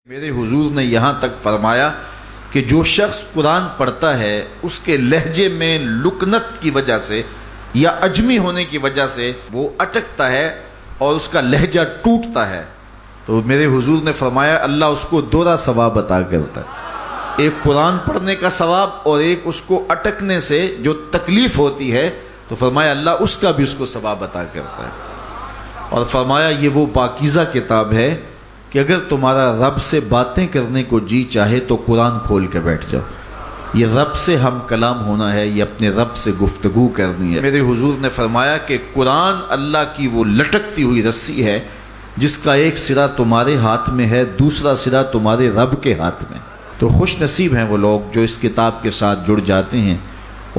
میرے حضور نے یہاں تک فرمایا کہ جو شخص قرآن پڑھتا ہے اس کے لہجے میں لکنت کی وجہ سے یا عجمی ہونے کی وجہ سے وہ اٹکتا ہے اور اس کا لہجہ ٹوٹتا ہے، تو میرے حضور نے فرمایا اللہ اس کو دوہرا ثواب عطا کرتا ہے، ایک قرآن پڑھنے کا ثواب اور ایک اس کو اٹکنے سے جو تکلیف ہوتی ہے، تو فرمایا اللہ اس کا بھی اس کو ثواب عطا کرتا ہے۔ اور فرمایا یہ وہ پاکیزہ کتاب ہے کہ اگر تمہارا رب سے باتیں کرنے کو جی چاہے تو قرآن کھول کے بیٹھ جاؤ، یہ رب سے ہم کلام ہونا ہے، یہ اپنے رب سے گفتگو کرنی ہے۔ میرے حضور نے فرمایا کہ قرآن اللہ کی وہ لٹکتی ہوئی رسی ہے جس کا ایک سرا تمہارے ہاتھ میں ہے، دوسرا سرا تمہارے رب کے ہاتھ میں۔ تو خوش نصیب ہیں وہ لوگ جو اس کتاب کے ساتھ جڑ جاتے ہیں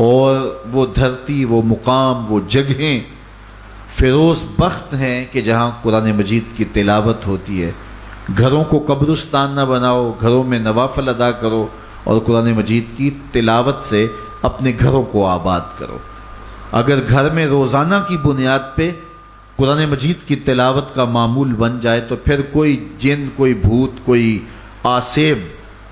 اور وہ دھرتی، وہ مقام، وہ جگہیں فیروز بخت ہیں کہ جہاں قرآن مجید کی تلاوت ہوتی ہے۔ گھروں کو قبرستان نہ بناؤ، گھروں میں نوافل ادا کرو اور قرآن مجید کی تلاوت سے اپنے گھروں کو آباد کرو۔ اگر گھر میں روزانہ کی بنیاد پہ قرآن مجید کی تلاوت کا معمول بن جائے تو پھر کوئی جن، کوئی بھوت، کوئی آسیب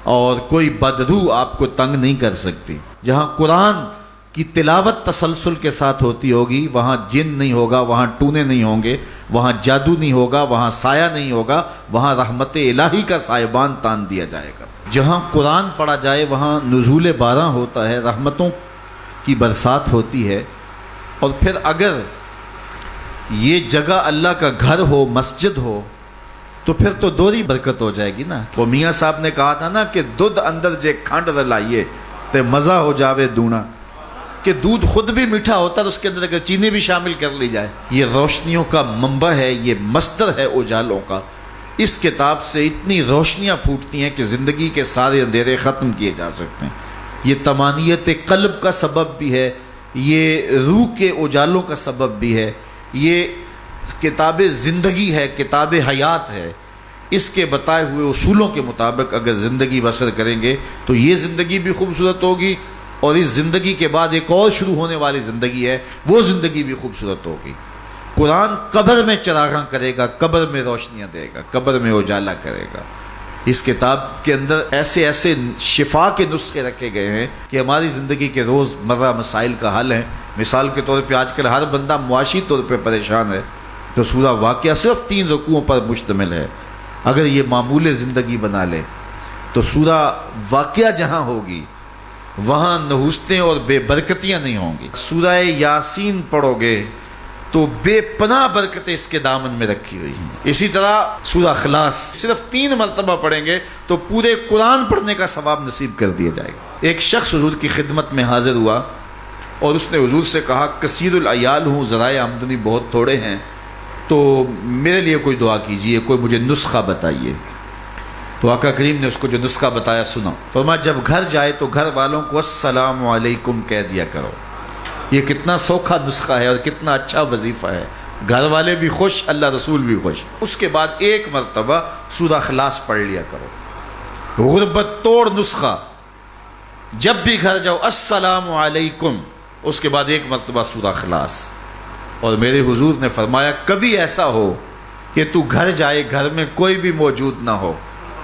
اور کوئی بدروح آپ کو تنگ نہیں کر سکتی۔ جہاں قرآن کی تلاوت تسلسل کے ساتھ ہوتی ہوگی وہاں جن نہیں ہوگا، وہاں ٹونے نہیں ہوں گے، وہاں جادو نہیں ہوگا، وہاں سایہ نہیں ہوگا، وہاں رحمت الہی کا سائبان تان دیا جائے گا۔ جہاں قرآن پڑھا جائے وہاں نزول باران ہوتا ہے، رحمتوں کی برسات ہوتی ہے۔ اور پھر اگر یہ جگہ اللہ کا گھر ہو، مسجد ہو، تو پھر تو دوہری برکت ہو جائے گی نا۔ وہ میاں صاحب نے کہا تھا نا کہ دودھ اندر جے کھنڈ رلائیے تے مزہ ہو جاوے دونا، کہ دودھ خود بھی میٹھا ہوتا ہے تو اس کے اندر اگر چینی بھی شامل کر لی جائے۔ یہ روشنیوں کا منبع ہے، یہ مصدر ہے اجالوں کا۔ اس کتاب سے اتنی روشنیاں پھوٹتی ہیں کہ زندگی کے سارے اندھیرے ختم کیے جا سکتے ہیں۔ یہ تمانیت قلب کا سبب بھی ہے، یہ روح کے اجالوں کا سبب بھی ہے، یہ کتاب زندگی ہے، کتاب حیات ہے۔ اس کے بتائے ہوئے اصولوں کے مطابق اگر زندگی بسر کریں گے تو یہ زندگی بھی خوبصورت ہوگی، اور اس زندگی کے بعد ایک اور شروع ہونے والی زندگی ہے، وہ زندگی بھی خوبصورت ہوگی۔ قرآن قبر میں چراغاں کرے گا، قبر میں روشنیاں دے گا، قبر میں اجالا کرے گا۔ اس کتاب کے اندر ایسے ایسے شفا کے نسخے رکھے گئے ہیں کہ ہماری زندگی کے روز مرہ مسائل کا حل ہے۔ مثال کے طور پہ آج کل ہر بندہ معاشی طور پہ پریشان ہے، تو سورہ واقعہ صرف 3 رکوعوں پر مشتمل ہے۔ اگر یہ معمول زندگی بنا لے تو سورہ واقعہ جہاں ہوگی وہاں نحوستیں اور بے برکتیاں نہیں ہوں گی۔ سورہ یاسین پڑھو گے تو بے پناہ برکتیں اس کے دامن میں رکھی ہوئی ہیں۔ اسی طرح سورہ اخلاص صرف 3 مرتبہ پڑھیں گے تو پورے قرآن پڑھنے کا ثواب نصیب کر دیا جائے گا۔ ایک شخص حضور کی خدمت میں حاضر ہوا اور اس نے حضور سے کہا کثیر العیال ہوں، ذرائع آمدنی بہت تھوڑے ہیں، تو میرے لیے کوئی دعا کیجئے، کوئی مجھے نسخہ بتائیے۔ تو آقا کریم نے اس کو جو نسخہ بتایا سنا، فرمایا جب گھر جائے تو گھر والوں کو السلام علیکم کہہ دیا کرو۔ یہ کتنا سوکھا نسخہ ہے اور کتنا اچھا وظیفہ ہے، گھر والے بھی خوش، اللہ رسول بھی خوش۔ اس کے بعد 1 مرتبہ سورہ اخلاص پڑھ لیا کرو۔ غربت توڑ نسخہ، جب بھی گھر جاؤ السلام علیکم، اس کے بعد 1 مرتبہ سورہ اخلاص۔ اور میرے حضور نے فرمایا کبھی ایسا ہو کہ تو گھر جائے، گھر میں کوئی بھی موجود نہ ہو،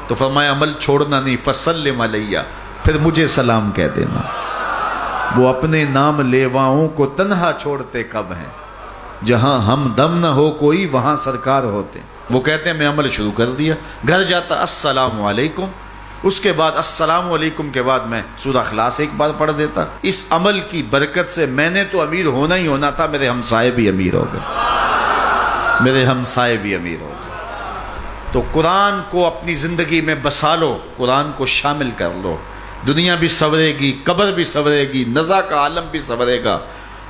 تو فرمایا عمل چھوڑنا نہیں، فسلم علیہ، پھر مجھے سلام کہہ دینا۔ وہ اپنے نام لیواؤں کو تنہا چھوڑتے کب ہیں، جہاں ہم دم نہ ہو کوئی وہاں سرکار ہوتے۔ وہ کہتے ہیں میں عمل شروع کر دیا، گھر جاتا السلام علیکم، اس کے بعد السلام علیکم کے بعد میں سورہ اخلاص 1 بار پڑھ دیتا۔ اس عمل کی برکت سے میں نے تو امیر ہونا ہی ہونا تھا، میرے ہمسائے بھی امیر ہو گئے، میرے ہمسائے بھی امیر ہو گئے۔ تو قرآن کو اپنی زندگی میں بسا لو، قرآن کو شامل کر لو، دنیا بھی سنورے گی، قبر بھی سنورے گی، نزا کا عالم بھی سنورے گا،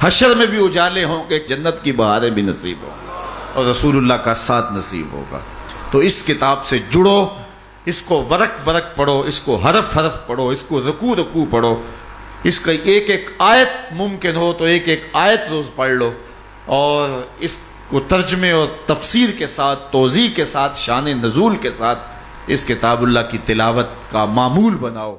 حشر میں بھی اجالے ہوں گے، جنت کی بہاریں بھی نصیب ہوں گی، اور رسول اللہ کا ساتھ نصیب ہوگا۔ تو اس کتاب سے جڑو، اس کو ورق ورق پڑھو، اس کو حرف حرف پڑھو، اس کو رکوع رکوع پڑھو، اس کا ایک ایک آیت ممکن ہو تو ایک ایک آیت روز پڑھ لو، اور اس کو ترجمے اور تفسیر کے ساتھ، توضیح کے ساتھ، شان نزول کے ساتھ اس کتاب اللہ کی تلاوت کا معمول بناؤ۔